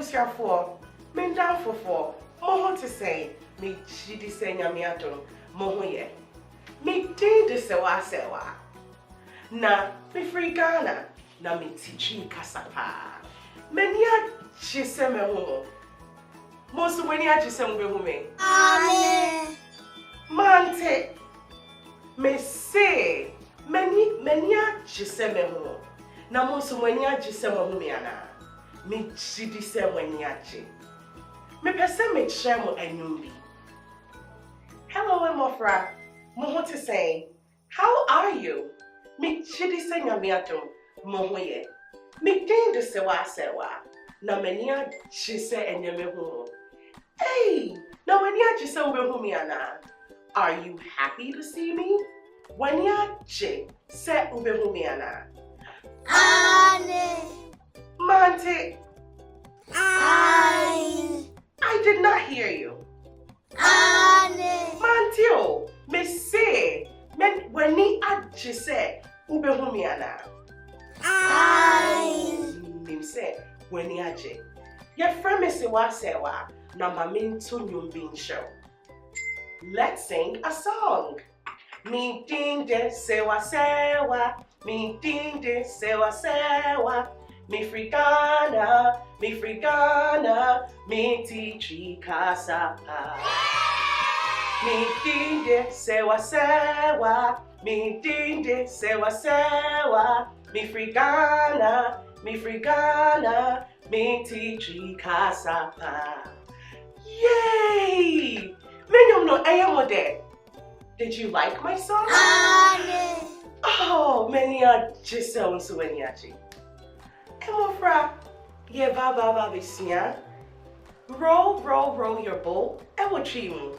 Abusia for, men down for 4. To say, me chidi say nyamiato, mohoye. Me ding de sewa sewa. Na me free Ghana, na me teaching kasapa. Menya chise me homo. Most when ya chise me home. Amen. Mante. Me say, menya chise me homo. Na most when ya chise me home ana. Me chidi se when ya chi. Me pese me chemo enyumbi. Hello, Emofra. Moho to say, how are you? Me chidi se nyamiato, mohoye. Me ding de sewa sewa. Na menia chise enyeme ho. Hey, na wenia chise ube humiana. Are you happy to see me? Wenia chi se ube humiana. Ane. Mante. I did not hear you. Ane. Mantio, me say, men weni achi se ube humiana. Me say, weni achi. Your friend me sewa sewa, na mamin to nyumbin show. Let's sing a song. Me ding de sewa sewa, me ding de sewa sewa. Me free Ghana, me teachi kasapa. Me ding de sewa sewa, me ding de sewa sewa. Me free Ghana, me teachi kasapa. Yay! Menyom no ayamode. Did you like my song? Oh, menya jisel suwenyachi. Emofra, ye baba bisia. Roll your boat. Ewochimu.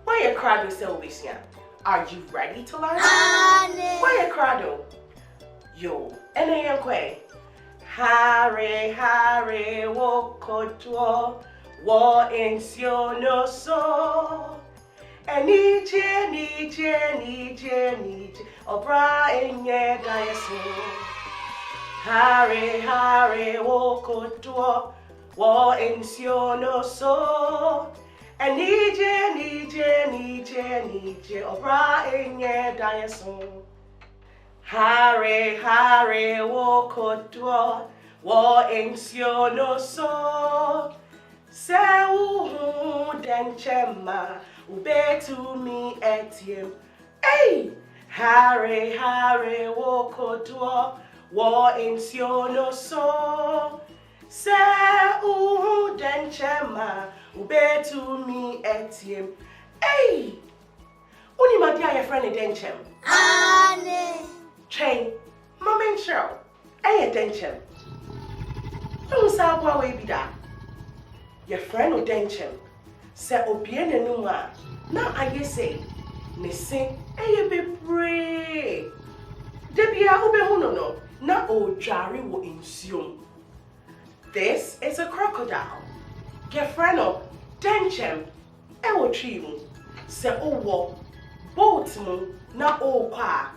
Why a crowd so bisia? Are you ready to learn? Why a crowd? Yo, enayankwe. Hare wokotwo wo ensio no so. Nije obra enye dayeso. Hare wokotwo wo ensio no so. Nije obra enye dayeso. Hare wokotwo wo ensio no so. Se uhu denchema ubetu mi etiem. Hey! Hare wokotwo wo ensio no so. Se uhu denchema ubetu mi etiem. Hey! Uni madia your friend denchem. Chain, Mama Cheryl, a denchem. Don't say what we be that. Your friend o denchem. Say obien enuma. Now I say, ne sing a be brave. Debia ubehuno no. Na o jari wo insium. This is a crocodile. Your friend o denchem. E wo trimu. Say o wo boat mu na o kwa.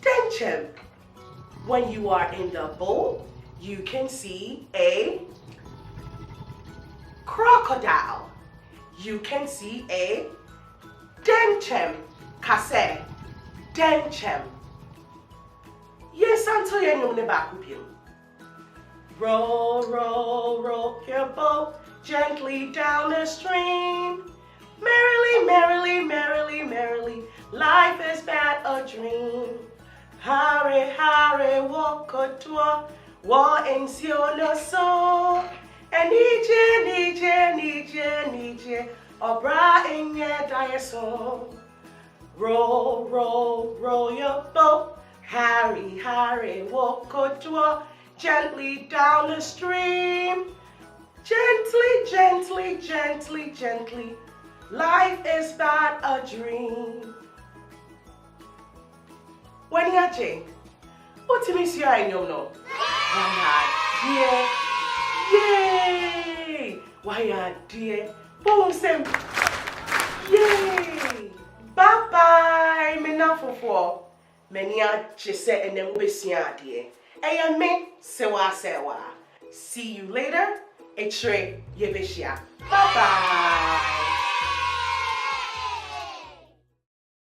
Denchem. When you are in the boat, you can see a crocodile. You can see a denchem. Kase. Denchem. Yes, until you know back. Roll your boat gently down the stream. Merrily, life is but a dream. Hare wokotwo wo ensio no so. Nije obra enye dayeso. Roll your boat. Hare wokotwo gently down the stream. Gently. Life is but a dream. When you are what do you see I know? Yay! Why dear? Boom sem. Yay! Bye. Me now for. Many are just said and then we see dear. Me sewa. See you later. Etre yebeshia. Bye bye.